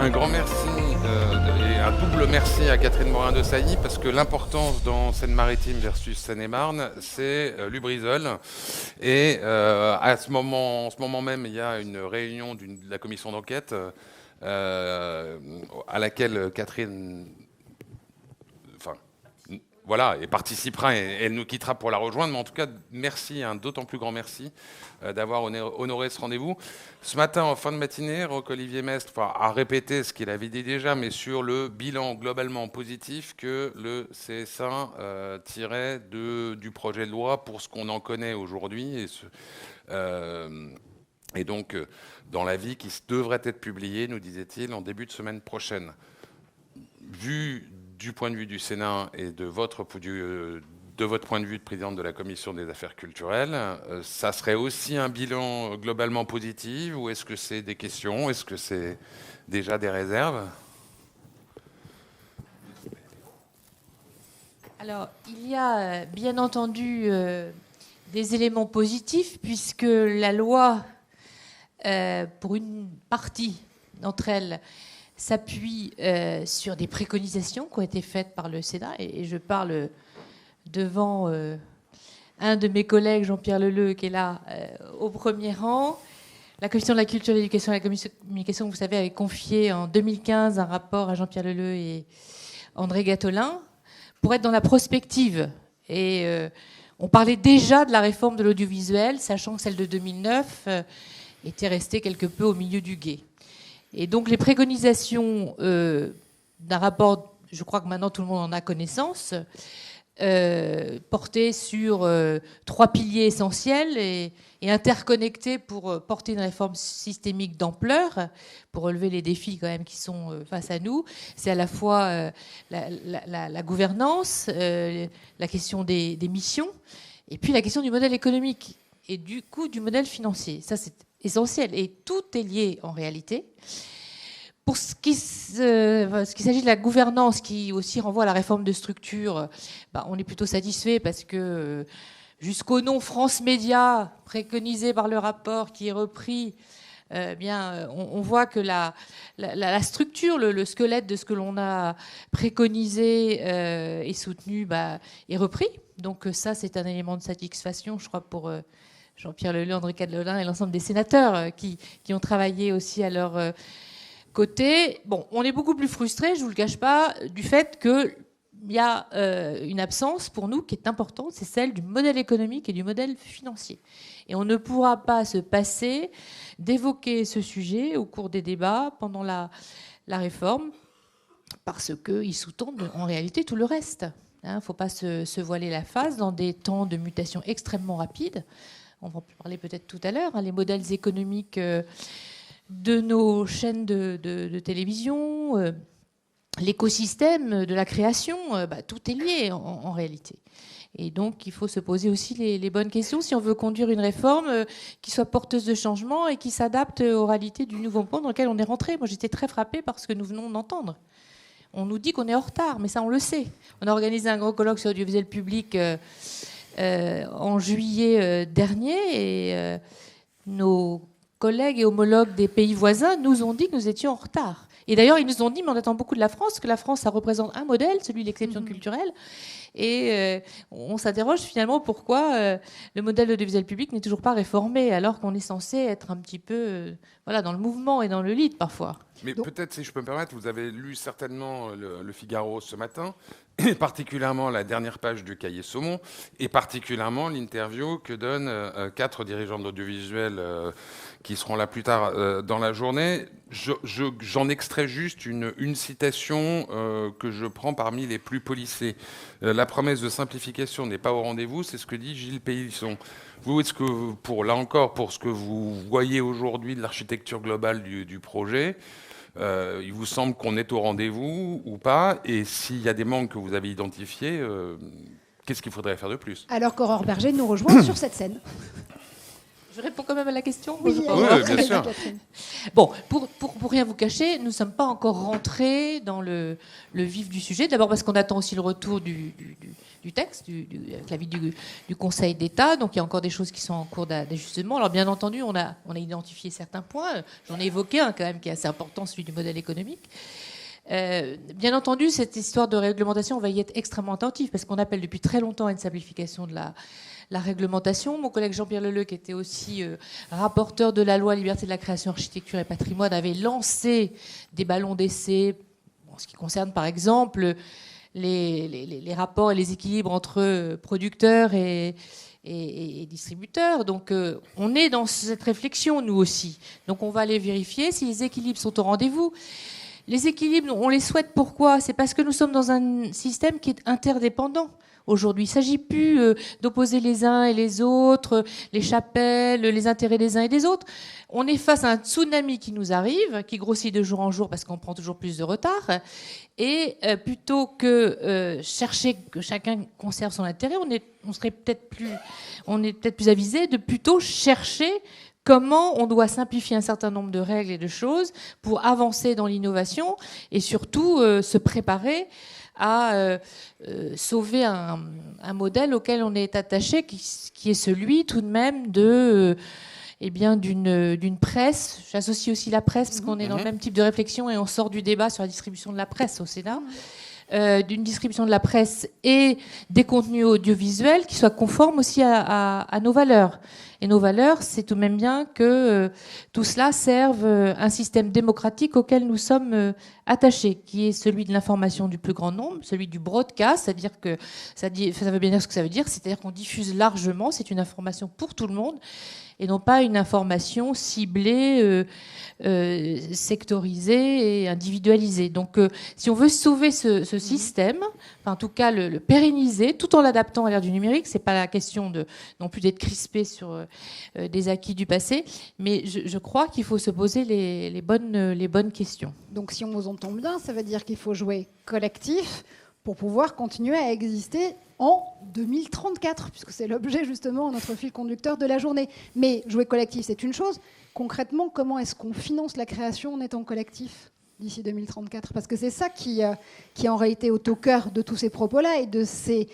Un grand merci et un double merci à Catherine Morin-Desailly parce que l'importance dans Seine-Maritime versus Seine-et-Marne, c'est Lubrizol. Et en ce moment même, il y a une réunion de la commission d'enquête à laquelle Catherine, enfin, voilà, et participera et elle nous quittera pour la rejoindre. Mais en tout cas, merci, un d'autant plus grand merci d'avoir honoré ce rendez-vous. Ce matin, en fin de matinée, Roch-Olivier Mestre a répété ce qu'il avait dit déjà, mais sur le bilan globalement positif que le CSA tirait du projet de loi pour ce qu'on en connaît aujourd'hui. Et donc, dans l'avis qui devrait être publié, nous disait-il, en début de semaine prochaine. Vu du point de vue du Sénat et de votre point de vue de présidente de la Commission des affaires culturelles, ça serait aussi un bilan globalement positif ou est-ce que c'est des questions? Est-ce que c'est déjà des réserves? Alors, il y a bien entendu des éléments positifs puisque la loi, pour une partie d'entre elles, s'appuie sur des préconisations qui ont été faites par le Sénat. Et je parle devant un de mes collègues, Jean-Pierre Leleux, qui est là au premier rang. La Commission de la culture, de l'éducation et de la communication, vous savez, avait confié en 2015 un rapport à Jean-Pierre Leleux et André Gattolin pour être dans la prospective. Et on parlait déjà de la réforme de l'audiovisuel, sachant que celle de 2009 était restée quelque peu au milieu du gué. Et donc les préconisations d'un rapport, je crois que maintenant tout le monde en a connaissance, portaient sur 3 piliers essentiels et interconnectés pour porter une réforme systémique d'ampleur, pour relever les défis quand même qui sont face à nous. C'est à la fois la gouvernance, la question des missions, et puis la question du modèle économique et du coup du modèle financier. Ça, c'est essentiel. Et tout est lié en réalité. Pour ce qui s'agit de la gouvernance, qui aussi renvoie à la réforme de structure, on est plutôt satisfait parce que jusqu'au nom France Média, préconisé par le rapport qui est repris, on voit que la structure, le squelette de ce que l'on a préconisé et soutenu est repris. Donc ça, c'est un élément de satisfaction, je crois, pour Jean-Pierre Leleux, André Gattolin et l'ensemble des sénateurs qui ont travaillé aussi à leur côté. Bon, on est beaucoup plus frustrés, je ne vous le cache pas, du fait qu'il y a une absence pour nous qui est importante, c'est celle du modèle économique et du modèle financier. Et on ne pourra pas se passer d'évoquer ce sujet au cours des débats pendant la réforme, parce qu'ils sous-tendent en réalité tout le reste. Il ne faut pas se voiler la face dans des temps de mutation extrêmement rapides. On va en parler peut-être tout à l'heure. Les modèles économiques de nos chaînes de télévision, l'écosystème de la création, tout est lié en réalité. Et donc, il faut se poser aussi les bonnes questions si on veut conduire une réforme qui soit porteuse de changement et qui s'adapte aux réalités du nouveau monde dans lequel on est rentré. Moi, j'étais très frappée par ce que nous venons d'entendre. On nous dit qu'on est en retard, mais ça, on le sait. On a organisé un grand colloque sur l'audiovisuel public en juillet dernier et nos collègues et homologues des pays voisins nous ont dit que nous étions en retard. Et d'ailleurs, ils nous ont dit, mais on attend beaucoup de la France, que la France, ça représente un modèle, celui de l'exception culturelle. Et on s'interroge finalement pourquoi le modèle de l'audiovisuel public n'est toujours pas réformé, alors qu'on est censé être un petit peu dans le mouvement et dans le lead parfois. Mais peut-être, si je peux me permettre, vous avez lu certainement le Figaro ce matin, et particulièrement la dernière page du Cahier Saumon, et particulièrement l'interview que donnent 4 dirigeants de l'audiovisuel qui seront là plus tard dans la journée. J'en extrais juste une citation que je prends parmi les plus policées. La promesse de simplification n'est pas au rendez-vous, c'est ce que dit Gilles Pélisson. Vous, est-ce que, là encore, pour ce que vous voyez aujourd'hui de l'architecture globale du projet, il vous semble qu'on est au rendez-vous ou pas? Et s'il y a des manques que vous avez identifiés, qu'est-ce qu'il faudrait faire de plus? Alors qu'Aurore Berger nous rejoint sur cette scène. Je réponds quand même à la question. Oui, bien sûr. Bon, pour rien vous cacher, nous ne sommes pas encore rentrés dans le vif du sujet. D'abord parce qu'on attend aussi le retour du texte, avec l'avis du Conseil d'État. Donc il y a encore des choses qui sont en cours d'ajustement. Alors bien entendu, on a identifié certains points. J'en ai évoqué un quand même qui est assez important, celui du modèle économique. Bien entendu, cette histoire de réglementation, on va y être extrêmement attentif parce qu'on appelle depuis très longtemps à une simplification de la réglementation. Mon collègue Jean-Pierre Leleu, qui était aussi rapporteur de la loi Liberté de la création, architecture et patrimoine, avait lancé des ballons d'essai en ce qui concerne par exemple les rapports et les équilibres entre producteurs et distributeurs. Donc on est dans cette réflexion, nous aussi. Donc on va aller vérifier si les équilibres sont au rendez-vous. Les équilibres, on les souhaite. Pourquoi ? C'est parce que nous sommes dans un système qui est interdépendant. Aujourd'hui, il ne s'agit plus d'opposer les uns et les autres, les chapelles, les intérêts des uns et des autres. On est face à un tsunami qui nous arrive, qui grossit de jour en jour parce qu'on prend toujours plus de retard. Et plutôt que chercher que chacun conserve son intérêt, on est peut-être plus avisé de plutôt chercher comment on doit simplifier un certain nombre de règles et de choses pour avancer dans l'innovation et surtout se préparer à sauver un modèle auquel on est attaché, qui est celui tout de même d'une presse. J'associe aussi la presse parce qu'on est dans le même type de réflexion et on sort du débat sur la distribution de la presse au Sénat. D'une distribution de la presse et des contenus audiovisuels qui soient conformes aussi à nos valeurs. Et nos valeurs, c'est tout de même bien que tout cela serve un système démocratique auquel nous sommes attachés, qui est celui de l'information du plus grand nombre, celui du broadcast, c'est-à-dire que ça veut bien dire ce que ça veut dire, c'est-à-dire qu'on diffuse largement, c'est une information pour tout le monde, et non pas une information ciblée, sectorisée et individualisée. Donc si on veut sauver ce système, enfin, en tout cas le pérenniser, tout en l'adaptant à l'ère du numérique, c'est pas la question non plus d'être crispé sur des acquis du passé, mais je crois qu'il faut se poser les bonnes questions. Donc si on vous entend bien, ça veut dire qu'il faut jouer collectif pour pouvoir continuer à exister en 2034, puisque c'est l'objet justement, notre fil conducteur de la journée. Mais jouer collectif, c'est une chose. Concrètement, comment est-ce qu'on finance la création en étant collectif d'ici 2034 ? Parce que c'est ça qui en réalité est au cœur de tous ces propos-là et de ces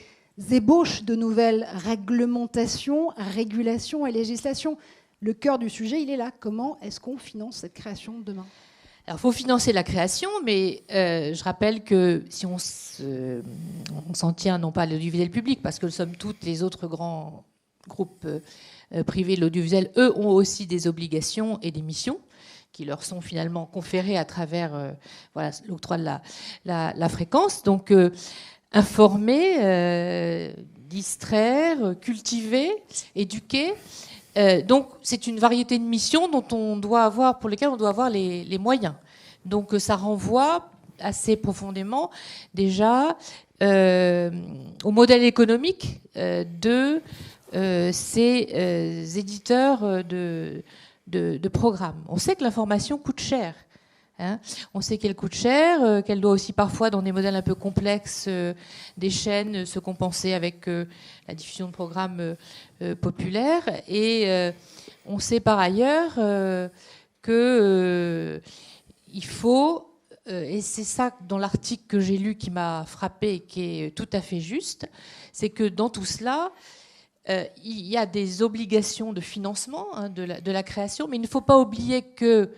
ébauches de nouvelles réglementations, régulations et législations. Le cœur du sujet, il est là. Comment est-ce qu'on finance cette création demain ? Alors, il faut financer la création, mais je rappelle que si on s'en tient non pas à l'audiovisuel public, parce que somme toute, les autres grands groupes privés de l'audiovisuel, eux, ont aussi des obligations et des missions qui leur sont finalement conférées à travers l'octroi de la fréquence. Donc, informer, distraire, cultiver, éduquer. Donc, c'est une variété de missions pour lesquelles on doit avoir les moyens. Donc, ça renvoie assez profondément déjà au modèle économique de ces éditeurs de programmes. On sait que l'information coûte cher. On sait qu'elle coûte cher, qu'elle doit aussi parfois, dans des modèles un peu complexes des chaînes, se compenser avec la diffusion de programmes populaires. Et on sait par ailleurs qu'il faut, et c'est ça dans l'article que j'ai lu qui m'a frappé et qui est tout à fait juste, c'est que dans tout cela, il y a des obligations de financement de la création, mais il ne faut pas oublier que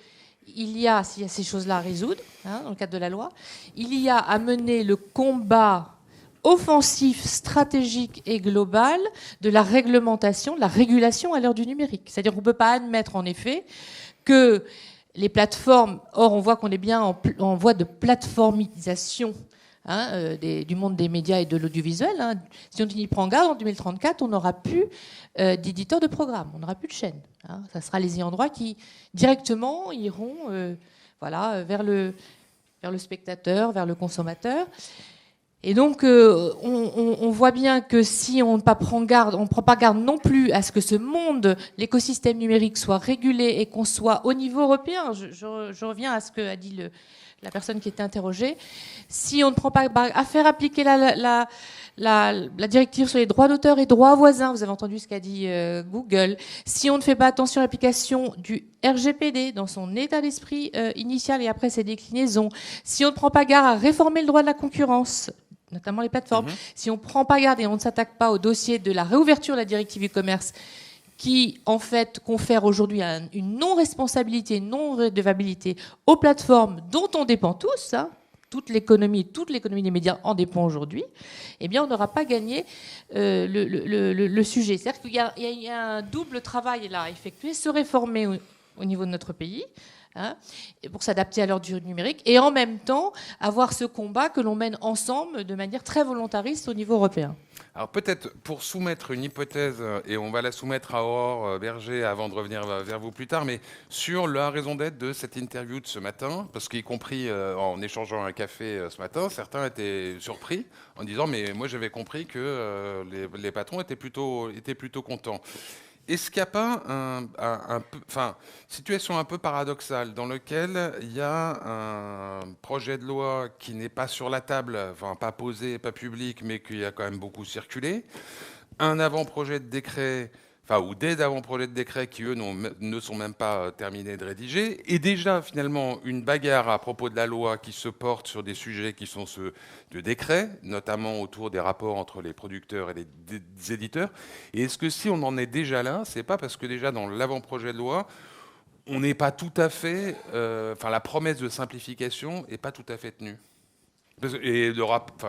s'il y a ces choses-là à résoudre, dans le cadre de la loi, il y a à mener le combat offensif, stratégique et global de la réglementation, de la régulation à l'heure du numérique. C'est-à-dire qu'on ne peut pas admettre, en effet, que les plateformes... Or, on voit qu'on est bien en voie de plateformisation du monde des médias et de l'audiovisuel. Si on y prend garde, en 2034, on n'aura plus d'éditeurs de programmes, on n'aura plus de chaînes. Ça sera les ayants droit qui directement iront vers le spectateur, vers le consommateur. Et donc, on voit bien que si on ne prend pas garde non plus à ce que ce monde, l'écosystème numérique, soit régulé et qu'on soit au niveau européen, je reviens à ce qu'a dit la personne qui était interrogée, si on ne prend pas à faire appliquer la la directive sur les droits d'auteur et droits voisins, vous avez entendu ce qu'a dit Google, si on ne fait pas attention à l'application du RGPD dans son état d'esprit initial et après ses déclinaisons, si on ne prend pas garde à réformer le droit de la concurrence, notamment les plateformes, si on ne prend pas garde et on ne s'attaque pas au dossier de la réouverture de la directive e-commerce, qui, en fait, confère aujourd'hui une non-responsabilité, une non-redevabilité aux plateformes dont on dépend tous, hein, toute l'économie des médias en dépend aujourd'hui, eh bien, on n'aura pas gagné le sujet. C'est-à-dire qu'il y a un double travail là à effectuer, se réformer au niveau de notre pays, hein, pour s'adapter à l'heure du numérique, et en même temps avoir ce combat que l'on mène ensemble de manière très volontariste au niveau européen. Alors peut-être pour soumettre une hypothèse, et on va la soumettre à Aurore Berger avant de revenir vers vous plus tard, mais sur la raison d'être de cette interview de ce matin, parce qu'y compris en échangeant un café ce matin, certains étaient surpris en disant mais moi j'avais compris que les patrons étaient plutôt contents. Est-ce qu'il n'y a pas situation un peu paradoxale dans laquelle il y a un projet de loi qui n'est pas sur la table, enfin pas posé, pas public, mais qui a quand même beaucoup circulé, un avant-projet de décret, ou des avant-projets de décret qui, eux, ne sont même pas terminés de rédiger, et déjà, finalement, une bagarre à propos de la loi qui se porte sur des sujets qui sont ceux de décret, notamment autour des rapports entre les producteurs et les éditeurs. Et est-ce que si on en est déjà là, c'est pas parce que déjà dans l'avant-projet de loi, on n'est pas tout à fait... la promesse de simplification n'est pas tout à fait tenue. Et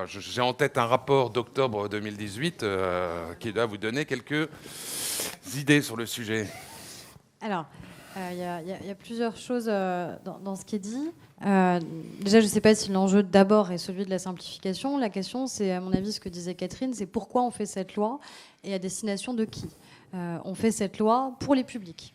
j'ai en tête un rapport d'octobre 2018 qui doit vous donner quelques idées sur le sujet. Alors, il y a plusieurs choses dans ce qui est dit. Déjà, je ne sais pas si l'enjeu d'abord est celui de la simplification. La question, c'est à mon avis ce que disait Catherine, c'est pourquoi on fait cette loi et à destination de qui. On fait cette loi pour les publics.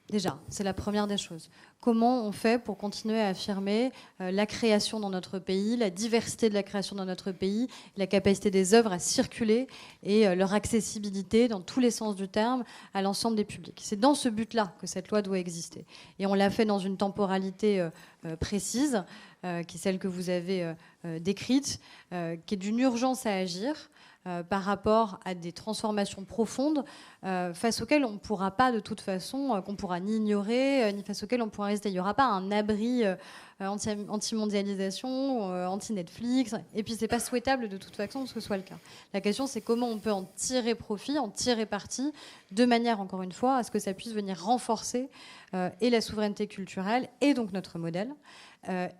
Déjà, c'est la première des choses. Comment on fait pour continuer à affirmer la création dans notre pays, la diversité de la création dans notre pays, la capacité des œuvres à circuler et leur accessibilité dans tous les sens du terme à l'ensemble des publics. C'est dans ce but-là que cette loi doit exister. Et on l'a fait dans une temporalité précise, qui est celle que vous avez décrite, qui est d'une urgence à agir, par rapport à des transformations profondes face auxquelles on ne pourra pas de toute façon, qu'on ne pourra ni ignorer, ni face auxquelles on pourra résister. Il n'y aura pas un abri anti-mondialisation, anti-Netflix, et puis ce n'est pas souhaitable de toute façon que ce soit le cas. La question, c'est comment on peut en tirer profit, en tirer parti, de manière, encore une fois, à ce que ça puisse venir renforcer et la souveraineté culturelle, et donc notre modèle,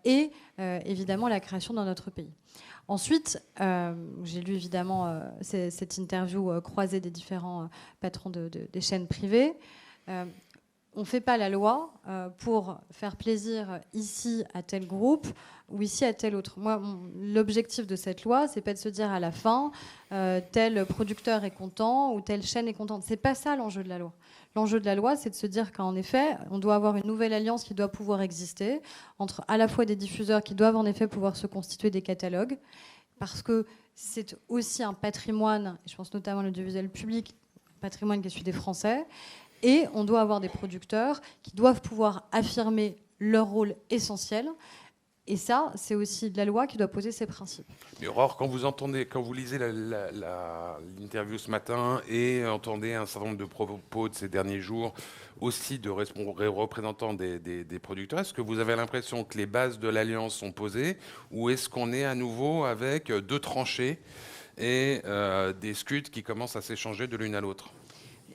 et évidemment la création dans notre pays. Ensuite, j'ai lu évidemment cette interview croisée des différents patrons des chaînes privées. On ne fait pas la loi pour faire plaisir ici à tel groupe ou ici à tel autre. Moi, l'objectif de cette loi, c'est pas de se dire à la fin tel producteur est content ou telle chaîne est contente. C'est pas ça l'enjeu de la loi. L'enjeu de la loi, c'est de se dire qu'en effet, on doit avoir une nouvelle alliance qui doit pouvoir exister entre à la fois des diffuseurs qui doivent en effet pouvoir se constituer des catalogues, parce que c'est aussi un patrimoine, et je pense notamment à l'audiovisuel public, un patrimoine qui est celui des Français, et on doit avoir des producteurs qui doivent pouvoir affirmer leur rôle essentiel. Et ça, c'est aussi de la loi qui doit poser ses principes. Mais Aurore, quand vous lisez l'interview ce matin et entendez un certain nombre de propos de ces derniers jours, aussi de représentants des producteurs, est-ce que vous avez l'impression que les bases de l'alliance sont posées, ou est-ce qu'on est à nouveau avec deux tranchées et des scuds qui commencent à s'échanger de l'une à l'autre ?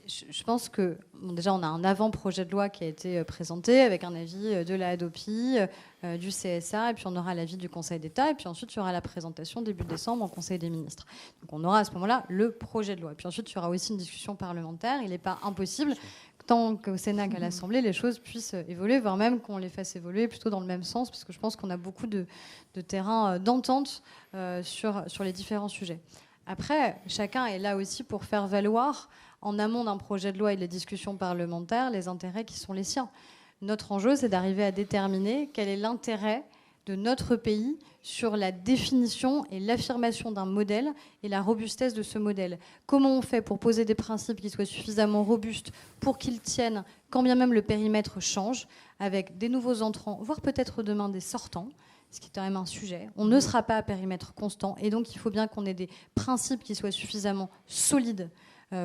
Je pense que déjà on a un avant-projet de loi qui a été présenté avec un avis de la Hadopi, du CSA, et puis on aura l'avis du Conseil d'État, et puis ensuite il y aura la présentation début décembre au Conseil des ministres. Donc on aura à ce moment-là le projet de loi. Puis ensuite il y aura aussi une discussion parlementaire. Il n'est pas impossible, tant qu'au Sénat qu'à l'Assemblée, les choses puissent évoluer, voire même qu'on les fasse évoluer plutôt dans le même sens, parce que je pense qu'on a beaucoup de terrain d'entente sur les différents sujets. Après, chacun est là aussi pour faire valoir, en amont d'un projet de loi et des discussions parlementaires, les intérêts qui sont les siens. Notre enjeu, c'est d'arriver à déterminer quel est l'intérêt de notre pays sur la définition et l'affirmation d'un modèle et la robustesse de ce modèle. Comment on fait pour poser des principes qui soient suffisamment robustes pour qu'ils tiennent, quand bien même le périmètre change, avec des nouveaux entrants, voire peut-être demain des sortants, ce qui est quand même un sujet. On ne sera pas à périmètre constant, et donc il faut bien qu'on ait des principes qui soient suffisamment solides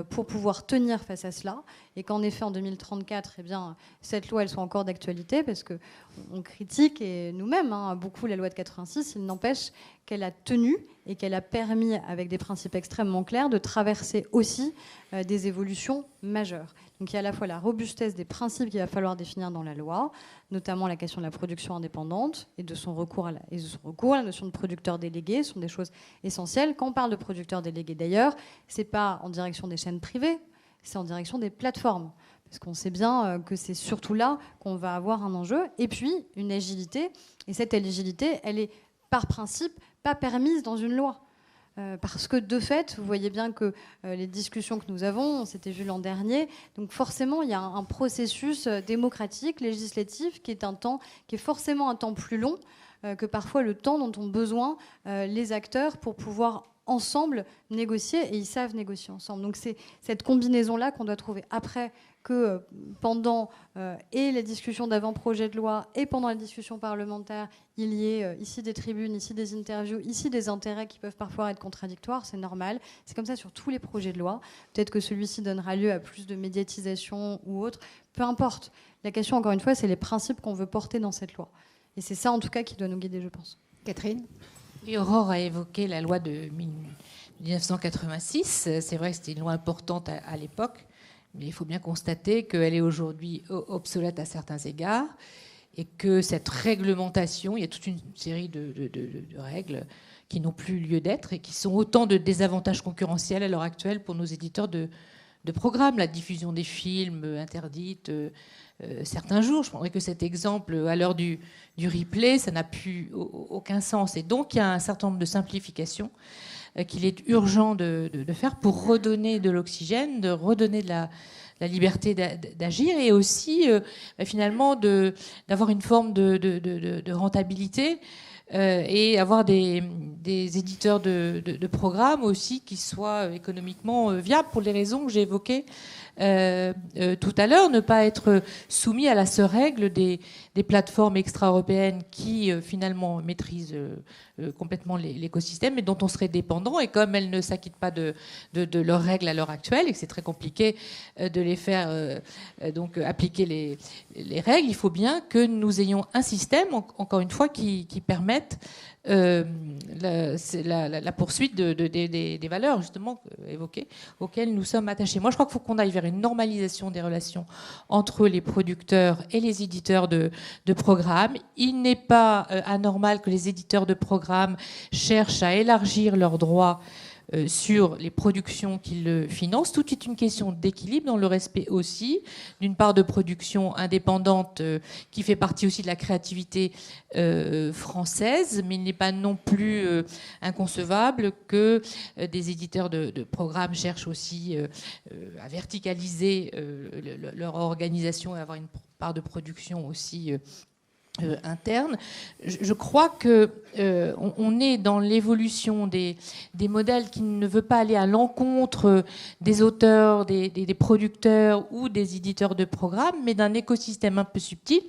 pour pouvoir tenir face à cela, et qu'en effet en 2034, eh bien, cette loi elle soit encore d'actualité, parce qu'on critique, et nous-mêmes, beaucoup la loi de 86, il n'empêche qu'elle a tenu et qu'elle a permis, avec des principes extrêmement clairs, de traverser aussi des évolutions majeures. Donc il y a à la fois la robustesse des principes qu'il va falloir définir dans la loi, notamment la question de la production indépendante et de son recours à la notion de producteur délégué. Ce sont des choses essentielles. Quand on parle de producteur délégué, d'ailleurs, ce n'est pas en direction des chaînes privées, c'est en direction des plateformes. Parce qu'on sait bien que c'est surtout là qu'on va avoir un enjeu. Et puis, une agilité. Et cette agilité, elle est, par principe, pas permise dans une loi. Parce que, de fait, vous voyez bien que les discussions que nous avons, on s'était vu l'an dernier, donc forcément, il y a un processus démocratique, législatif, qui est forcément un temps plus long que parfois le temps dont ont besoin les acteurs pour pouvoir ensemble négocier, et ils savent négocier ensemble. Donc c'est cette combinaison-là qu'on doit trouver. Après que pendant et les discussions d'avant-projet de loi et pendant les discussions parlementaires, il y ait ici des tribunes, ici des interviews, ici des intérêts qui peuvent parfois être contradictoires, c'est normal. C'est comme ça sur tous les projets de loi. Peut-être que celui-ci donnera lieu à plus de médiatisation ou autre. Peu importe. La question, encore une fois, c'est les principes qu'on veut porter dans cette loi. Et c'est ça, en tout cas, qui doit nous guider, je pense. Catherine ? Et Aurore a évoqué la loi de 1986. C'est vrai que c'était une loi importante à l'époque, mais il faut bien constater qu'elle est aujourd'hui obsolète à certains égards et que cette réglementation, il y a toute une série de règles qui n'ont plus lieu d'être et qui sont autant de désavantages concurrentiels à l'heure actuelle pour nos éditeurs de programmes. La diffusion des films interdite certains jours. Je prendrais que cet exemple, à l'heure du replay, ça n'a plus aucun sens. Et donc, il y a un certain nombre de simplifications qu'il est urgent de faire pour redonner de l'oxygène, de redonner de la liberté d'agir et aussi, finalement, d'avoir une forme de rentabilité et avoir des éditeurs de programmes aussi qui soient économiquement viables pour les raisons que j'ai évoquées tout à l'heure, ne pas être soumis à la seule règle des plateformes extra-européennes qui finalement maîtrisent complètement l'écosystème et dont on serait dépendant, et comme elles ne s'acquittent pas de leurs règles à l'heure actuelle et que c'est très compliqué de les faire donc appliquer les règles, il faut bien que nous ayons un système, encore une fois, qui permette la poursuite des valeurs justement évoquées, auxquelles nous sommes attachés. Moi, je crois qu'il faut qu'on aille vers une normalisation des relations entre les producteurs et les éditeurs de programmes. Il n'est pas anormal que les éditeurs de programmes cherchent à élargir leurs droits sur les productions qu'ils financent. Tout est une question d'équilibre dans le respect aussi d'une part de production indépendante qui fait partie aussi de la créativité française, mais il n'est pas non plus inconcevable que des éditeurs de programmes cherchent aussi à verticaliser leur organisation et avoir une part de production aussi interne. Je crois que on est dans l'évolution des modèles qui ne veut pas aller à l'encontre des auteurs, des producteurs ou des éditeurs de programmes, mais d'un écosystème un peu subtil.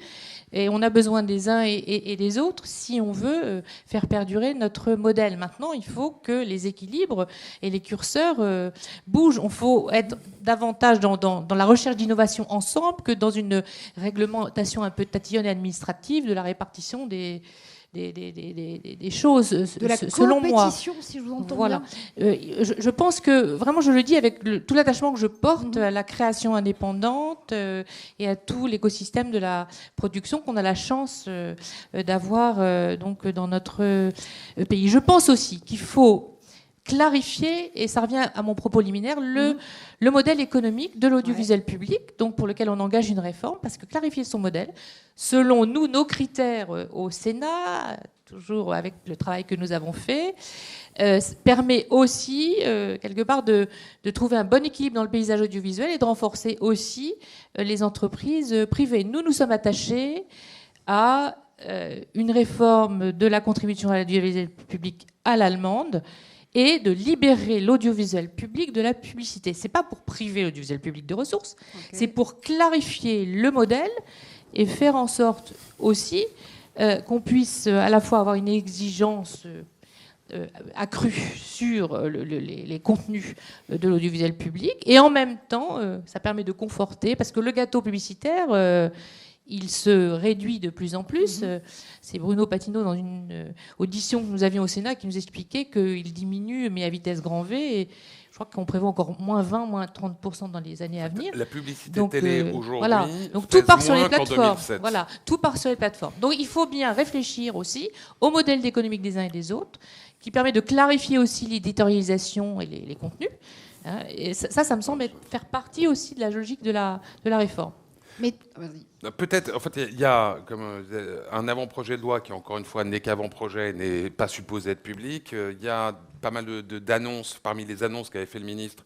Et on a besoin des uns et des autres si on veut faire perdurer notre modèle. Maintenant, il faut que les équilibres et les curseurs bougent. Il faut être davantage dans la recherche d'innovation ensemble que dans une réglementation un peu tatillonne et administrative de la répartition des choses, de la selon moi. compétition, si je vous entends voilà. bien. Je pense que, vraiment, je le dis avec tout l'attachement que je porte à la création indépendante et à tout l'écosystème de la production qu'on a la chance d'avoir donc dans notre pays. Je pense aussi qu'il faut clarifier, et ça revient à mon propos liminaire, le modèle économique de l'audiovisuel public, donc pour lequel on engage une réforme, parce que clarifier son modèle, selon nous, nos critères au Sénat, toujours avec le travail que nous avons fait, permet aussi, quelque part, de trouver un bon équilibre dans le paysage audiovisuel et de renforcer aussi les entreprises privées. Nous sommes attachés à une réforme de la contribution à l'audiovisuel public à l'allemande, et de libérer l'audiovisuel public de la publicité. Ce n'est pas pour priver l'audiovisuel public de ressources, c'est pour clarifier le modèle et faire en sorte aussi qu'on puisse à la fois avoir une exigence accrue sur les contenus de l'audiovisuel public, et en même temps, ça permet de conforter, parce que le gâteau publicitaire, il se réduit de plus en plus. C'est Bruno Patino, dans une audition que nous avions au Sénat, qui nous expliquait qu'il diminue, mais à vitesse grand V, et je crois qu'on prévoit encore moins 20, moins 30% dans les années à venir. La publicité Donc, télé aujourd'hui, voilà. Donc tout part sur les plateformes. 2007. Voilà, tout part sur les plateformes. Donc il faut bien réfléchir aussi au modèle économique des uns et des autres, qui permet de clarifier aussi l'éditorialisation et les contenus. Hein, et ça me semble faire partie aussi de la logique de la réforme. Mais vas-y. Peut-être, en fait, il y a comme un avant-projet de loi qui, encore une fois, n'est qu'avant-projet, n'est pas supposé être public. Il y a pas mal d'annonces, parmi les annonces qu'avait fait le ministre,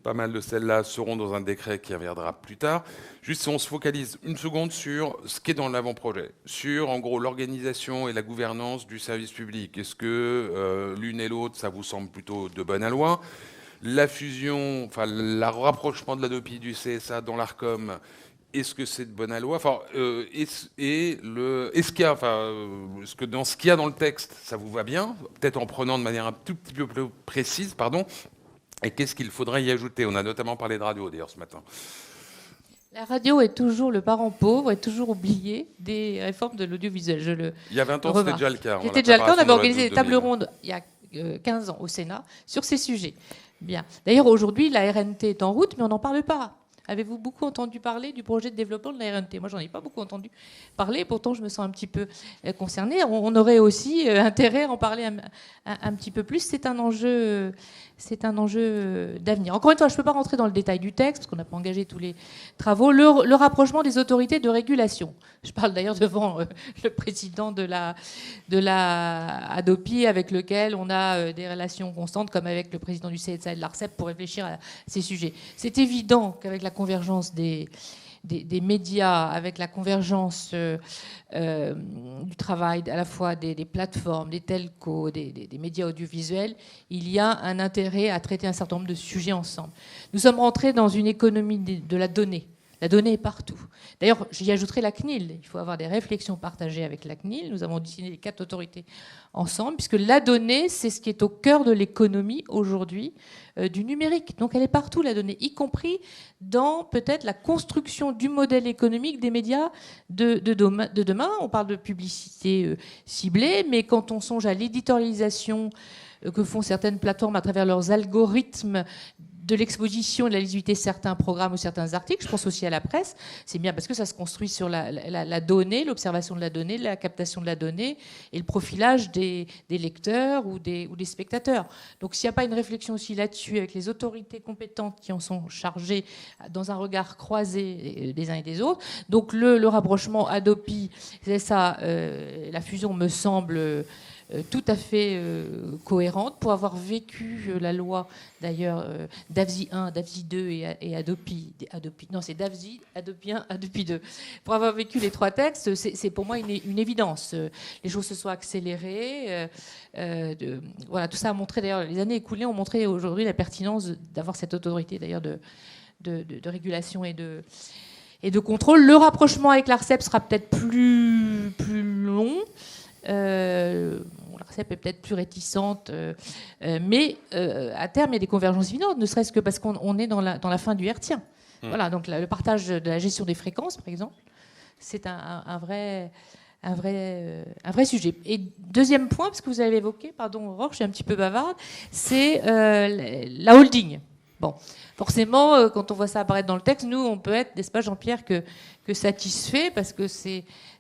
pas mal de celles-là seront dans un décret qui reviendra plus tard. Juste si on se focalise une seconde sur ce qui est dans l'avant-projet, sur, en gros, l'organisation et la gouvernance du service public. Est-ce que l'une et l'autre, ça vous semble plutôt de bonne loi ? La fusion, enfin, le rapprochement de l'ADOPI du CSA dans l'ARCOM, est-ce que c'est de bonne loi ? Enfin, est-ce que dans ce qu'il y a dans le texte, ça vous va bien ? Peut-être en prenant de manière un tout petit peu plus précise, pardon. Et qu'est-ce qu'il faudrait y ajouter ? On a notamment parlé de radio, d'ailleurs, ce matin. La radio est toujours le parent pauvre, est toujours oublié des réformes de l'audiovisuel. Il y a 20 ans, c'était déjà le cas. C'était déjà le cas. On avait organisé des tables rondes il y a 15 ans au Sénat sur ces sujets. Bien. D'ailleurs, aujourd'hui, la RNT est en route, mais on n'en parle pas. Avez-vous beaucoup entendu parler du projet de développement de la RNT ? Moi, j'en ai pas beaucoup entendu parler. Pourtant, je me sens un petit peu concernée. On aurait aussi intérêt à en parler un petit peu plus. C'est un enjeu d'avenir. Encore une fois, je ne peux pas rentrer dans le détail du texte, parce qu'on n'a pas engagé tous les travaux. Le rapprochement des autorités de régulation. Je parle d'ailleurs devant le président de la ADOPI, avec lequel on a des relations constantes, comme avec le président du CSA et de l'ARCEP, pour réfléchir à ces sujets. C'est évident qu'avec la convergence des médias, avec la convergence du travail à la fois des plateformes, des telcos, des médias audiovisuels, il y a un intérêt à traiter un certain nombre de sujets ensemble. Nous sommes rentrés dans une économie de la donnée. La donnée est partout. D'ailleurs, j'y ajouterai la CNIL. Il faut avoir des réflexions partagées avec la CNIL. Nous avons dessiné les 4 autorités ensemble, puisque la donnée, c'est ce qui est au cœur de l'économie aujourd'hui du numérique. Donc elle est partout, la donnée, y compris dans peut-être la construction du modèle économique des médias de demain. On parle de publicité ciblée, mais quand on songe à l'éditorialisation que font certaines plateformes à travers leurs algorithmes de l'exposition et de la lisibilité de certains programmes ou certains articles, je pense aussi à la presse, c'est bien parce que ça se construit sur la donnée, l'observation de la donnée, la captation de la donnée et le profilage des lecteurs ou des spectateurs. Donc s'il n'y a pas une réflexion aussi là-dessus avec les autorités compétentes qui en sont chargées dans un regard croisé des uns et des autres, donc le rapprochement ADOPI, c'est ça, la fusion me semble tout à fait cohérente pour avoir vécu la loi d'ailleurs d'AVSI 1, d'AVSI 2 et ADOPI. Non, c'est d'AVSI, ADOPI 1, ADOPI 2. Pour avoir vécu les 3 textes, c'est pour moi une évidence. Les choses se sont accélérées. Voilà, tout ça a montré, d'ailleurs, les années écoulées ont montré aujourd'hui la pertinence d'avoir cette autorité d'ailleurs de régulation et de contrôle. Le rapprochement avec l'ARCEP sera peut-être plus long. L'ARCEP est peut-être plus réticente, mais à terme, il y a des convergences évidentes, ne serait-ce que parce qu'on est dans la fin du hertzien. Voilà, donc le partage de la gestion des fréquences, par exemple, c'est un vrai sujet. Et deuxième point, parce que vous avez évoqué, pardon Aurore, je suis un petit peu bavarde, c'est la holding. Bon, forcément, quand on voit ça apparaître dans le texte, nous, on peut être, n'est-ce pas, Jean-Pierre, que satisfait, parce que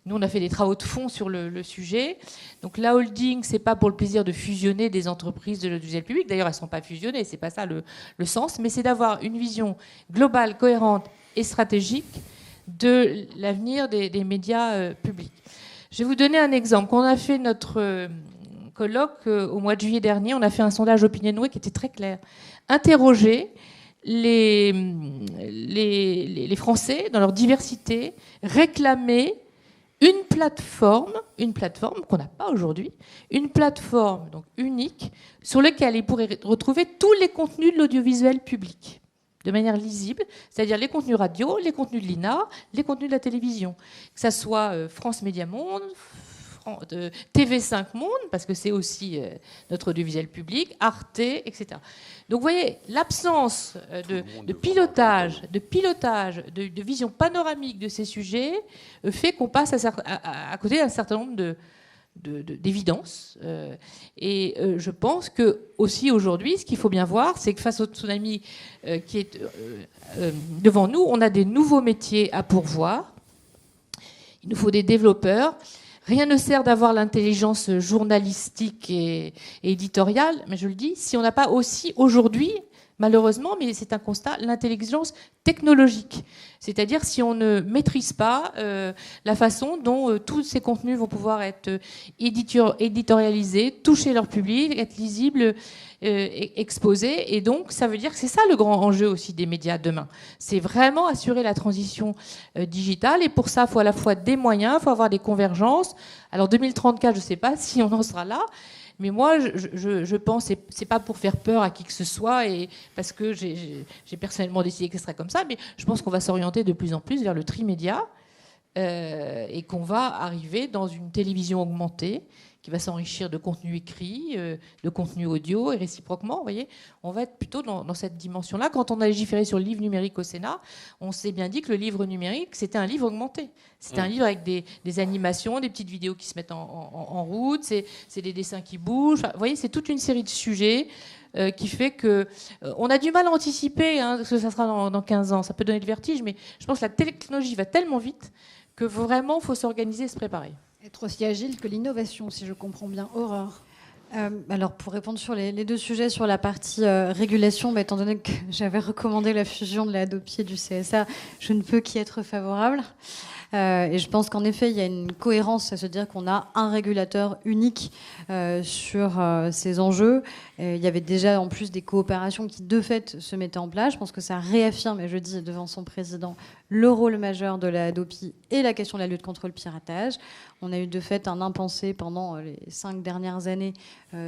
nous, on a fait des travaux de fond sur le sujet. Donc, la holding, c'est pas pour le plaisir de fusionner des entreprises de l'audiovisuel public. D'ailleurs, elles sont pas fusionnées, c'est pas ça le sens, mais c'est d'avoir une vision globale, cohérente et stratégique de l'avenir des médias publics. Je vais vous donner un exemple. Quand on a fait notre colloque au mois de juillet dernier, on a fait un sondage Opinionway qui était très clair. Interroger les Français dans leur diversité, réclamer une plateforme qu'on n'a pas aujourd'hui, une plateforme donc unique sur laquelle ils pourraient retrouver tous les contenus de l'audiovisuel public de manière lisible, c'est-à-dire les contenus radio, les contenus de l'INA, les contenus de la télévision, que ça soit France Média Monde, de TV5 Monde, parce que c'est aussi notre audiovisuel public, Arte, etc. Donc vous voyez, l'absence de pilotage, de vision panoramique de ces sujets fait qu'on passe à côté d'un certain nombre d'évidences. Et je pense que aussi aujourd'hui, ce qu'il faut bien voir, c'est que face au tsunami qui est devant nous, on a des nouveaux métiers à pourvoir. Il nous faut des développeurs. Rien ne sert d'avoir l'intelligence journalistique et éditoriale, mais je le dis, si on n'a pas aussi aujourd'hui, malheureusement, mais c'est un constat, l'intelligence technologique. C'est-à-dire si on ne maîtrise pas la façon dont tous ces contenus vont pouvoir être éditorialisés, toucher leur public, être lisibles, exposés. Et donc, ça veut dire que c'est ça le grand enjeu aussi des médias demain. C'est vraiment assurer la transition digitale. Et pour ça, il faut à la fois des moyens, il faut avoir des convergences. Alors 2034, je ne sais pas si on en sera là. Mais moi, je pense, c'est pas pour faire peur à qui que ce soit, et parce que j'ai personnellement décidé que ce serait comme ça, mais je pense qu'on va s'orienter de plus en plus vers le trimédia et qu'on va arriver dans une télévision augmentée qui va s'enrichir de contenu écrit, de contenu audio, et réciproquement, vous voyez, on va être plutôt dans cette dimension-là. Quand on a légiféré sur le livre numérique au Sénat, on s'est bien dit que le livre numérique, c'était un livre augmenté. C'était un livre avec des animations, des petites vidéos qui se mettent en route, c'est des dessins qui bougent. Enfin, vous voyez, c'est toute une série de sujets qui fait que on a du mal à anticiper ce que ça sera dans 15 ans. Ça peut donner le vertige, mais je pense que la technologie va tellement vite que vraiment, il faut s'organiser et se préparer. Être aussi agile que l'innovation, si je comprends bien. Aurore. Alors, pour répondre sur les deux sujets, sur la partie régulation, étant donné que j'avais recommandé la fusion de la Hadopi et du CSA, je ne peux qu'y être favorable. Et je pense qu'en effet, il y a une cohérence à se dire qu'on a un régulateur unique sur ces enjeux. Il y avait déjà en plus des coopérations qui, de fait, se mettaient en place. Je pense que ça réaffirme, et je dis devant son président, le rôle majeur de la Hadopi et la question de la lutte contre le piratage. On a eu de fait un impensé pendant les 5 dernières années dans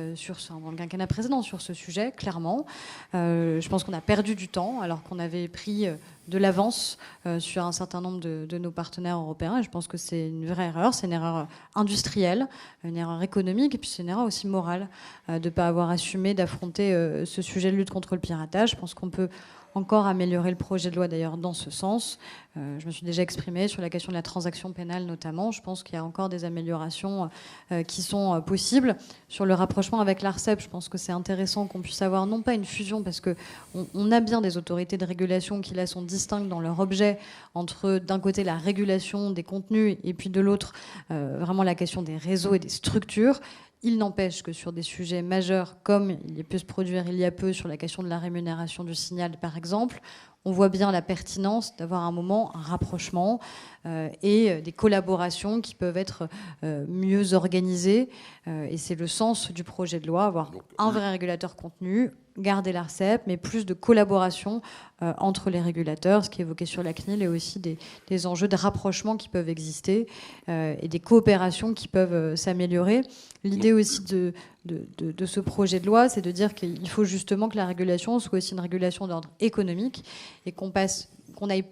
le quinquennat précédent sur ce sujet, clairement. Je pense qu'on a perdu du temps alors qu'on avait pris de l'avance sur un certain nombre de nos partenaires européens. Et je pense que c'est une vraie erreur. C'est une erreur industrielle, une erreur économique, et puis c'est une erreur aussi morale de ne pas avoir assumé d'affronter ce sujet de lutte contre le piratage. Je pense qu'on peut encore améliorer le projet de loi d'ailleurs dans ce sens. Je me suis déjà exprimée sur la question de la transaction pénale notamment. Je pense qu'il y a encore des améliorations qui sont possibles. Sur le rapprochement avec l'ARCEP, je pense que c'est intéressant qu'on puisse avoir non pas une fusion, parce qu'on a bien des autorités de régulation qui là sont distinctes dans leur objet, entre d'un côté la régulation des contenus et puis de l'autre vraiment la question des réseaux et des structures. Il n'empêche que sur des sujets majeurs, comme il a pu se produire il y a peu sur la question de la rémunération du signal, par exemple, on voit bien la pertinence d'avoir un moment, un rapprochement et des collaborations qui peuvent être mieux organisées. Et c'est le sens du projet de loi, avoir un vrai régulateur contenu, garder l'ARCEP, mais plus de collaboration entre les régulateurs, ce qui est évoqué sur la CNIL, et aussi des enjeux de rapprochement qui peuvent exister et des coopérations qui peuvent s'améliorer. L'idée aussi de ce projet de loi, c'est de dire qu'il faut justement que la régulation soit aussi une régulation d'ordre économique et qu'on aille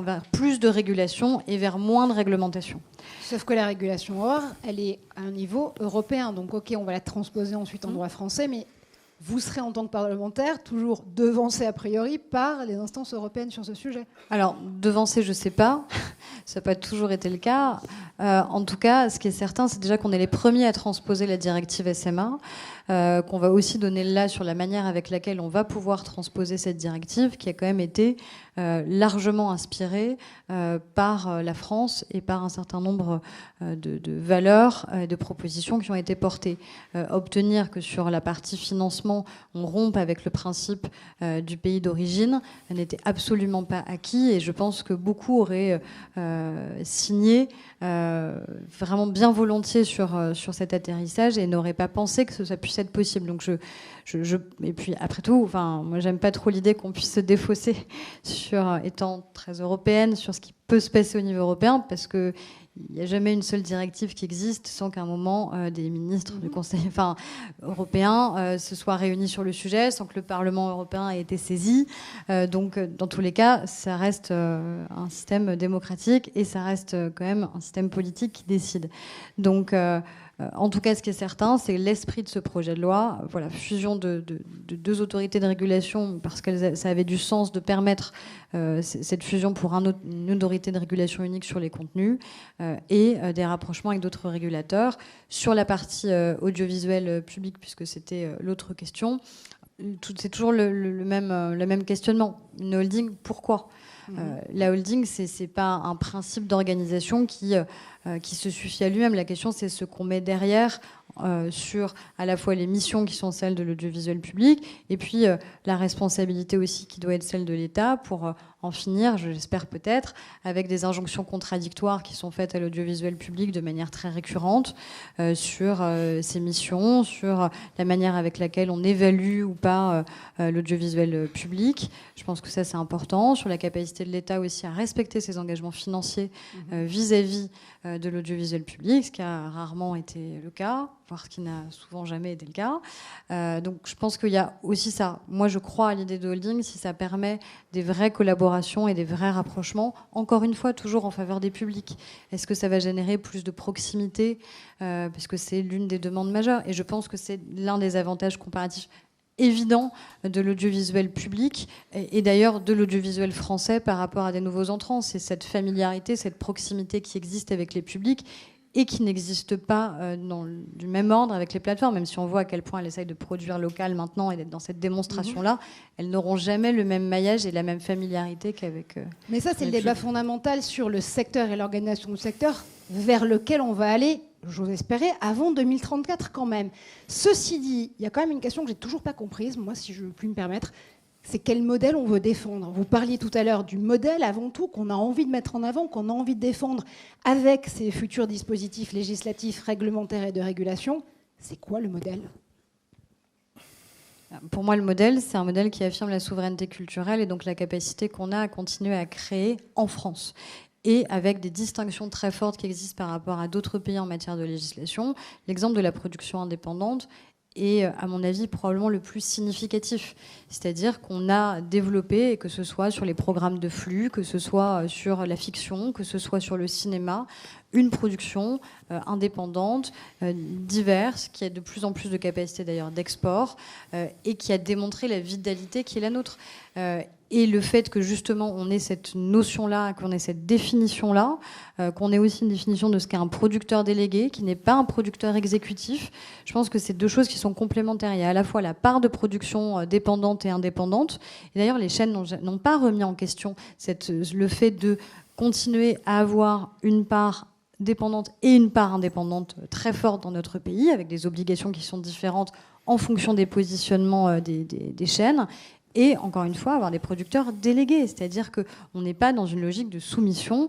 vers plus de régulation et vers moins de réglementation. Sauf que la régulation hors, elle est à un niveau européen. Donc, OK, on va la transposer ensuite en droit français, mais vous serez en tant que parlementaire toujours devancé a priori par les instances européennes sur ce sujet. Alors, devancé, je ne sais pas. Ça n'a pas toujours été le cas. En tout cas, ce qui est certain, c'est déjà qu'on est les premiers à transposer la directive SMA, qu'on va aussi donner là sur la manière avec laquelle on va pouvoir transposer cette directive, qui a quand même été largement inspirée par la France et par un certain nombre de valeurs et de propositions qui ont été portées. Obtenir que sur la partie financement, on rompe avec le principe du pays d'origine n'était absolument pas acquis, et je pense que beaucoup auraient signé vraiment bien volontiers sur cet atterrissage et n'auraient pas pensé que ça puisse être possible. Donc et puis après tout, moi j'aime pas trop l'idée qu'on puisse se défausser sur, étant très européenne, sur ce qui peut se passer au niveau européen, parce que il n'y a jamais une seule directive qui existe sans qu'à un moment des ministres du Conseil européen se soient réunis sur le sujet, sans que le Parlement européen ait été saisi. Donc, dans tous les cas, ça reste un système démocratique et ça reste quand même un système politique qui décide. Donc, en tout cas, ce qui est certain, c'est l'esprit de ce projet de loi. Voilà, fusion de deux autorités de régulation, parce que ça avait du sens de permettre cette fusion pour une autorité de régulation unique sur les contenus et des rapprochements avec d'autres régulateurs. Sur la partie audiovisuelle publique, puisque c'était l'autre question, c'est toujours le même questionnement. Une holding, pourquoi ? La holding, c'est pas un principe d'organisation qui se suffit à lui-même. La question, c'est ce qu'on met derrière sur à la fois les missions qui sont celles de l'audiovisuel public et puis la responsabilité aussi qui doit être celle de l'État pour en finir, je l'espère peut-être, avec des injonctions contradictoires qui sont faites à l'audiovisuel public de manière très récurrente sur ses missions, sur la manière avec laquelle on évalue ou pas l'audiovisuel public. Je pense que ça, c'est important. Sur la capacité de l'État aussi à respecter ses engagements financiers vis-à-vis de l'audiovisuel public, ce qui a rarement été le cas, voire ce qui n'a souvent jamais été le cas. Donc je pense qu'il y a aussi ça. Moi, je crois à l'idée de holding si ça permet des vraies collaborations et des vrais rapprochements, encore une fois, toujours en faveur des publics. Est-ce que ça va générer plus de proximité parce que c'est l'une des demandes majeures. Et je pense que c'est l'un des avantages comparatifs évident de l'audiovisuel public et d'ailleurs de l'audiovisuel français par rapport à des nouveaux entrants. C'est cette familiarité, cette proximité qui existe avec les publics et qui n'existe pas du même ordre avec les plateformes, même si on voit à quel point elles essayent de produire local maintenant et d'être dans cette démonstration-là, elles n'auront jamais le même maillage et la même familiarité qu'avec... Mais ça, c'est le débat fondamental sur le secteur et l'organisation du secteur vers lequel on va aller, j'ose espérer, avant 2034 quand même. Ceci dit, il y a quand même une question que j'ai toujours pas comprise, moi, si je puis me permettre, c'est quel modèle on veut défendre. Vous parliez tout à l'heure du modèle, avant tout, qu'on a envie de mettre en avant, qu'on a envie de défendre avec ces futurs dispositifs législatifs, réglementaires et de régulation. C'est quoi le modèle ? Pour moi, le modèle, c'est un modèle qui affirme la souveraineté culturelle et donc la capacité qu'on a à continuer à créer en France. Et avec des distinctions très fortes qui existent par rapport à d'autres pays en matière de législation. L'exemple de la production indépendante est, à mon avis, probablement le plus significatif. C'est-à-dire qu'on a développé, et que ce soit sur les programmes de flux, que ce soit sur la fiction, que ce soit sur le cinéma, une production indépendante, diverse, qui a de plus en plus de capacité d'ailleurs d'export, et qui a démontré la vitalité qui est la nôtre. Et le fait que justement on ait cette notion-là, qu'on ait cette définition-là, qu'on ait aussi une définition de ce qu'est un producteur délégué, qui n'est pas un producteur exécutif, je pense que c'est deux choses qui sont complémentaires. Il y a à la fois la part de production dépendante et indépendante. Et d'ailleurs, les chaînes n'ont pas remis en question le fait de continuer à avoir une part dépendante et une part indépendante très forte dans notre pays, avec des obligations qui sont différentes en fonction des positionnements des chaînes. Et encore une fois, avoir des producteurs délégués, c'est-à-dire qu'on n'est pas dans une logique de soumission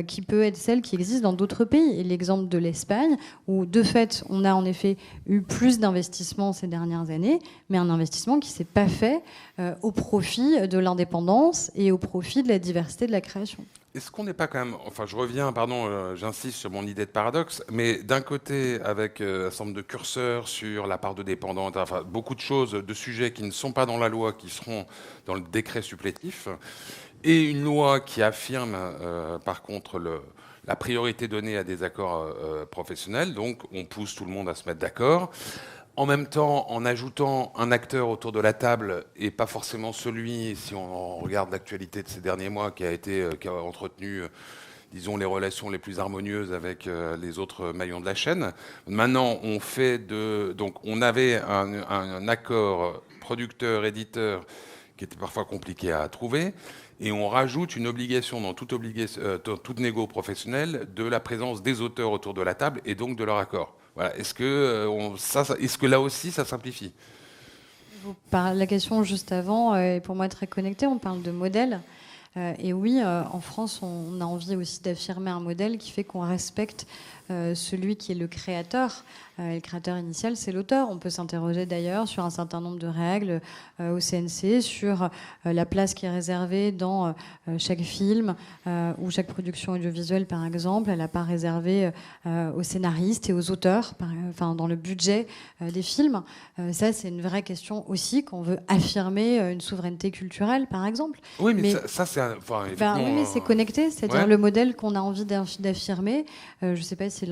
qui peut être celle qui existe dans d'autres pays. Et l'exemple de l'Espagne, où de fait, on a en effet eu plus d'investissements ces dernières années, mais un investissement qui ne s'est pas fait au profit de l'indépendance et au profit de la diversité de la création. Est-ce qu'on n'est pas quand même... Enfin, je reviens, pardon, j'insiste sur mon idée de paradoxe, mais d'un côté, avec un certain nombre de curseurs sur la part de dépendante, enfin, beaucoup de choses, de sujets qui ne sont pas dans la loi, qui seront dans le décret supplétif, et une loi qui affirme, par contre, la priorité donnée à des accords professionnels, donc on pousse tout le monde à se mettre d'accord. En même temps, en ajoutant un acteur autour de la table, et pas forcément celui, si on regarde l'actualité de ces derniers mois, qui a entretenu, disons, les relations les plus harmonieuses avec les autres maillons de la chaîne. Maintenant, donc, on avait un accord producteur-éditeur qui était parfois compliqué à trouver, et on rajoute une obligation dans toute négo professionnelle de la présence des auteurs autour de la table, et donc de leur accord. Voilà. Est-ce que là aussi, ça simplifie ? La question juste avant est pour moi très connectée. On parle de modèle. Et oui, en France, on a envie aussi d'affirmer un modèle qui fait qu'on respecte celui qui est le créateur, et le créateur initial, c'est l'auteur. On peut s'interroger d'ailleurs sur un certain nombre de règles au CNC, sur la place qui est réservée dans chaque film ou chaque production audiovisuelle, par exemple. Elle n'a pas réservé aux scénaristes et aux auteurs, dans le budget des films. Ça, c'est une vraie question aussi quand on veut affirmer une souveraineté culturelle, par exemple. Oui, mais ça c'est... Oui, mais c'est connecté, c'est-à-dire le modèle qu'on a envie d'affirmer. Je ne sais pas si...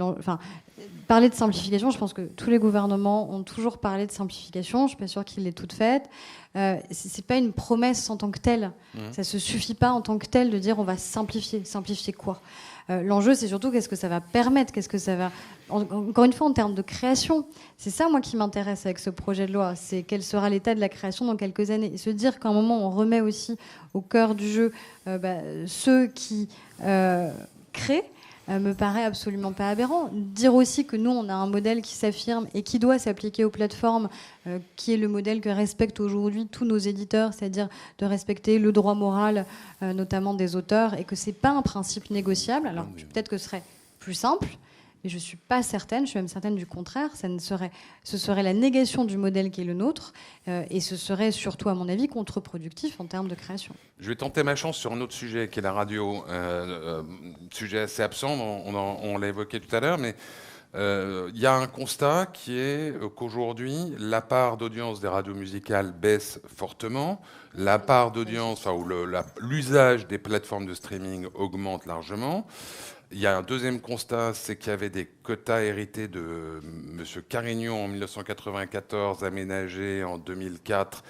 Parler de simplification, je pense que tous les gouvernements ont toujours parlé de simplification. Je ne suis pas sûre qu'il l'ait toute faite. Ce n'est pas une promesse en tant que telle. Ça ne se suffit pas en tant que telle de dire on va simplifier. Simplifier quoi ? L'enjeu, c'est surtout qu'est-ce que ça va permettre, qu'est-ce que ça va... Encore une fois, en termes de création, c'est ça, moi, qui m'intéresse avec ce projet de loi. C'est quel sera l'état de la création dans quelques années. Et se dire qu'à un moment, on remet aussi au cœur du jeu ceux qui créent, me paraît absolument pas aberrant. Dire aussi que nous, on a un modèle qui s'affirme et qui doit s'appliquer aux plateformes, qui est le modèle que respectent aujourd'hui tous nos éditeurs, c'est-à-dire de respecter le droit moral, notamment des auteurs, et que c'est pas un principe négociable. Alors peut-être que ce serait plus simple, mais je suis pas certaine, je suis même certaine du contraire. Ce serait la négation du modèle qui est le nôtre, et ce serait surtout, à mon avis, contre-productif en termes de création. Je vais tenter ma chance sur un autre sujet qui est la radio, sujet assez absent, on l'a évoqué tout à l'heure, mais il y a un constat qui est qu'aujourd'hui, la part d'audience des radios musicales baisse fortement, la part d'audience, ou l'usage des plateformes de streaming augmente largement. Il y a un deuxième constat, c'est qu'il y avait des quotas hérités de M. Carignon en 1994, aménagés en 2004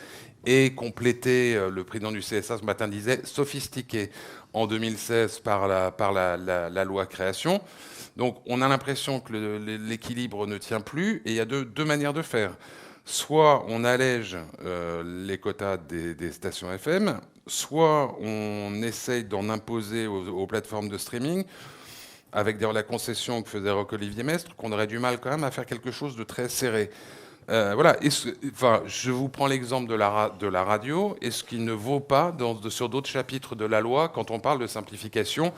et complétés, le président du CSA ce matin disait, sophistiqués en 2016 par la loi création. Donc on a l'impression que l'équilibre ne tient plus, et il y a deux manières de faire. Soit on allège les quotas des stations FM, soit on essaye d'en imposer aux plateformes de streaming, avec la concession que faisait Roch-Olivier Mestre, qu'on aurait du mal quand même à faire quelque chose de très serré. Voilà. Je vous prends l'exemple de la radio. Est-ce qu'il ne vaut pas, sur d'autres chapitres de la loi, quand on parle de simplification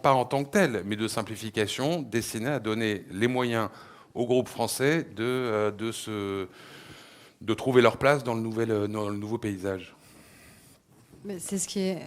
pas en tant que telle, mais de simplification destinée à donner les moyens aux groupes français de trouver leur place dans le nouveau paysage? C'est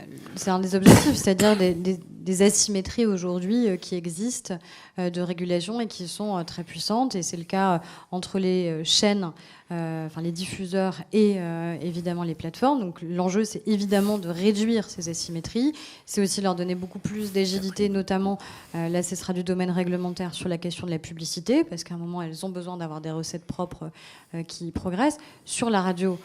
un des objectifs, c'est-à-dire des asymétries aujourd'hui qui existent de régulation et qui sont très puissantes. Et c'est le cas entre les chaînes, les diffuseurs et évidemment les plateformes. Donc l'enjeu, c'est évidemment de réduire ces asymétries. C'est aussi leur donner beaucoup plus d'agilité, notamment, là ce sera du domaine réglementaire, sur la question de la publicité, parce qu'à un moment, elles ont besoin d'avoir des recettes propres qui progressent. Sur la radio,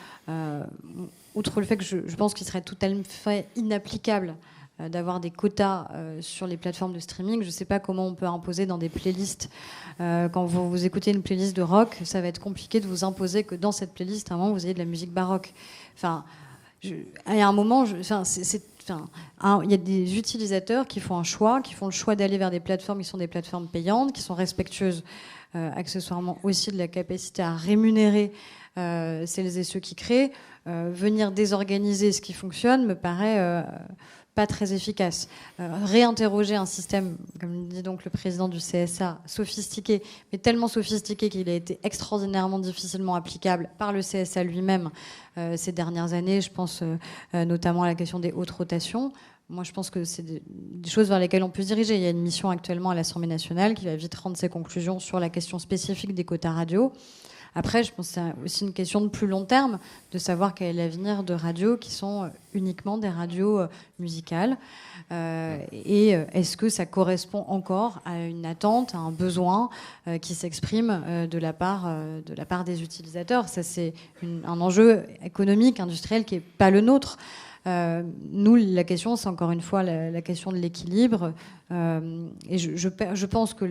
outre le fait que je pense qu'il serait tout à fait inapplicable d'avoir des quotas sur les plateformes de streaming, je ne sais pas comment on peut imposer dans des playlists. Quand vous écoutez une playlist de rock, ça va être compliqué de vous imposer que dans cette playlist, à un moment, vous ayez de la musique baroque. Enfin, il y a un moment, il y a des utilisateurs qui font le choix d'aller vers des plateformes qui sont des plateformes payantes, qui sont respectueuses accessoirement aussi de la capacité à rémunérer celles et ceux qui créent. Venir désorganiser ce qui fonctionne me paraît pas très efficace. Réinterroger un système, comme dit donc le président du CSA, sophistiqué, mais tellement sophistiqué qu'il a été extraordinairement difficilement applicable par le CSA lui-même ces dernières années. Je pense notamment à la question des hautes rotations. Moi, je pense que c'est des choses vers lesquelles on peut se diriger. Il y a une mission actuellement à l'Assemblée nationale qui va vite rendre ses conclusions sur la question spécifique des quotas radio. Après, je pense que c'est aussi une question de plus long terme, de savoir quel est l'avenir de radios qui sont uniquement des radios musicales. Et est-ce que ça correspond encore à une attente, à un besoin qui s'exprime de la part des utilisateurs? Ça, c'est un enjeu économique, industriel qui n'est pas le nôtre. Nous, la question, c'est encore une fois la question de l'équilibre. Et je pense que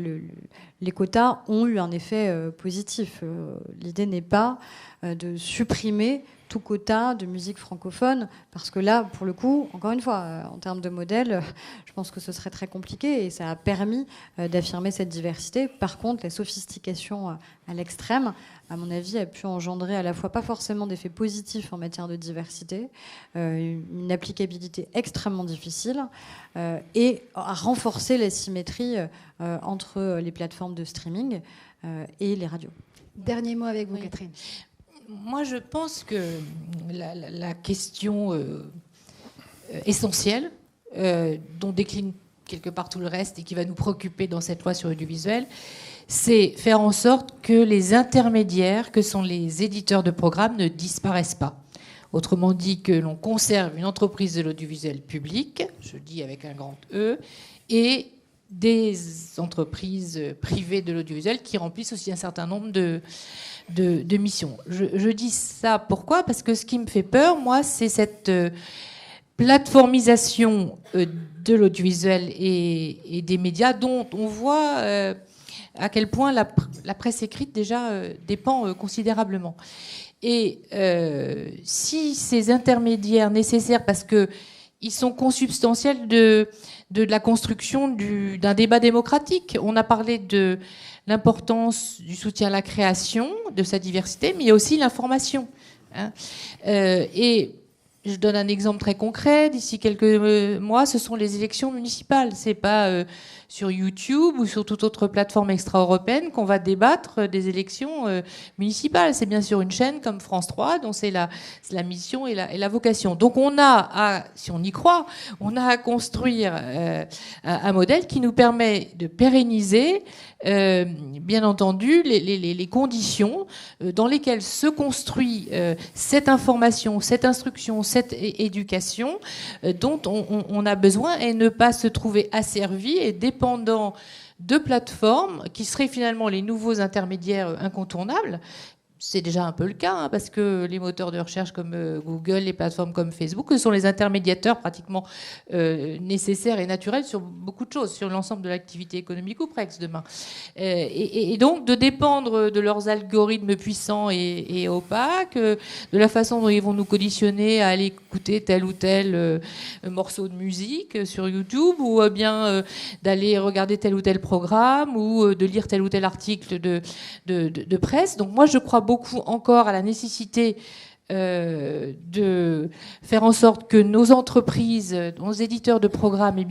les quotas ont eu un effet positif. L'idée n'est pas de supprimer tout quota de musique francophone, parce que là, pour le coup, encore une fois, en termes de modèle, je pense que ce serait très compliqué, et ça a permis d'affirmer cette diversité. Par contre, la sophistication à l'extrême à mon avis, a pu engendrer à la fois pas forcément d'effets positifs en matière de diversité, une applicabilité extrêmement difficile, et à renforcer la symétrie entre les plateformes de streaming et les radios. Dernier mot avec vous, Oui. Catherine. Moi, je pense que la question essentielle, dont décline quelque part tout le reste et qui va nous préoccuper dans cette loi sur l'audiovisuel, c'est faire en sorte que les intermédiaires, que sont les éditeurs de programmes, ne disparaissent pas. Autrement dit, que l'on conserve une entreprise de l'audiovisuel public, je dis avec un grand E, et des entreprises privées de l'audiovisuel qui remplissent aussi un certain nombre de missions. Je dis ça pourquoi ? Parce que ce qui me fait peur, moi, c'est cette plateformisation de l'audiovisuel et des médias dont on voit à quel point la presse écrite déjà dépend considérablement. Et si ces intermédiaires nécessaires, parce qu'ils sont consubstantiels de la construction d'un débat démocratique, on a parlé de l'importance du soutien à la création, de sa diversité, mais il y a aussi l'information. Hein. Et je donne un exemple très concret. D'ici quelques mois, ce sont les élections municipales. C'est pas sur YouTube ou sur toute autre plateforme extra-européenne qu'on va débattre des élections municipales. C'est bien sûr une chaîne comme France 3, dont c'est la mission et la vocation. Donc on a si on y croit, on a à construire un modèle qui nous permet de pérenniser, bien entendu, les conditions dans lesquelles se construit cette information, cette instruction, cette éducation dont on a besoin, et ne pas se trouver asservi et dépendant de plateformes qui seraient finalement les nouveaux intermédiaires incontournables. C'est déjà un peu le cas, hein, parce que les moteurs de recherche comme Google, les plateformes comme Facebook, ce sont les intermédiateurs pratiquement nécessaires et naturels sur beaucoup de choses, sur l'ensemble de l'activité économique ou presque demain. Et donc de dépendre de leurs algorithmes puissants et opaques, de la façon dont ils vont nous conditionner à aller écouter tel ou tel morceau de musique sur YouTube, ou bien d'aller regarder tel ou tel programme, ou de lire tel ou tel article de presse. Donc moi je crois beaucoup encore à la nécessité de faire en sorte que nos entreprises, nos éditeurs de programmes,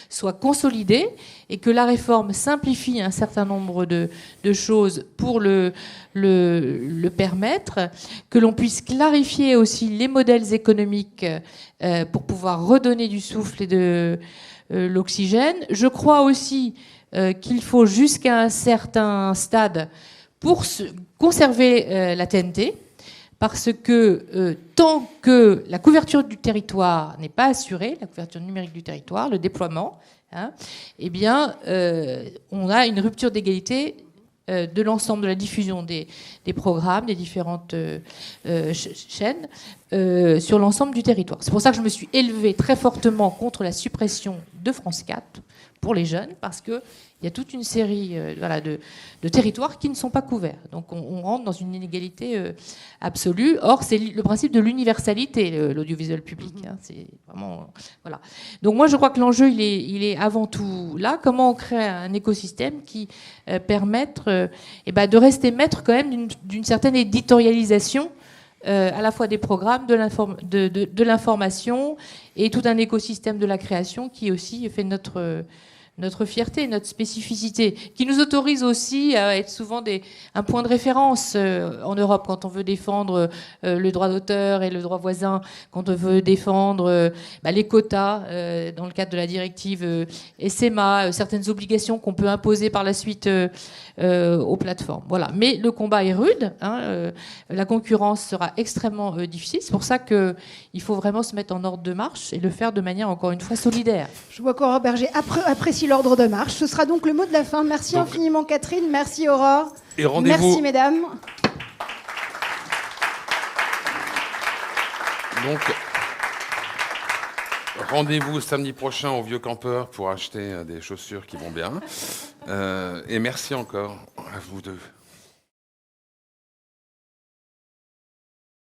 soient consolidés, et que la réforme simplifie un certain nombre de choses pour le permettre, que l'on puisse clarifier aussi les modèles économiques pour pouvoir redonner du souffle et de l'oxygène. Je crois aussi qu'il faut jusqu'à un certain stade pour conserver la TNT, parce que tant que la couverture du territoire n'est pas assurée, la couverture numérique du territoire, le déploiement, on a une rupture d'égalité de l'ensemble de la diffusion des programmes, des différentes chaînes sur l'ensemble du territoire. C'est pour ça que je me suis élevée très fortement contre la suppression de France 4 pour les jeunes, parce qu'il y a toute une série de territoires qui ne sont pas couverts. Donc on rentre dans une inégalité absolue. Or, c'est le principe de l'universalité, l'audiovisuel public. Hein, c'est vraiment, voilà. Donc moi, je crois que l'enjeu, il est avant tout là. Comment on crée un écosystème qui permette de rester maître quand même d'une certaine éditorialisation à la fois des programmes, de l'information, et tout un écosystème de la création qui aussi fait notre fierté, notre spécificité, qui nous autorise aussi à être souvent un point de référence en Europe quand on veut défendre le droit d'auteur et le droit voisin, quand on veut défendre les quotas dans le cadre de la directive SMA, certaines obligations qu'on peut imposer par la suite aux plateformes. Voilà. Mais le combat est rude, la concurrence sera extrêmement difficile. C'est pour ça qu'il faut vraiment se mettre en ordre de marche et le faire de manière, encore une fois, solidaire. Je vois qu'Aurore Berger apprécie l'ordre de marche. Ce sera donc le mot de la fin. Merci infiniment Catherine, merci Aurore. Et rendez-vous. Merci mesdames. Donc, rendez-vous samedi prochain au Vieux Campeur pour acheter des chaussures qui vont bien. Et merci encore à vous deux.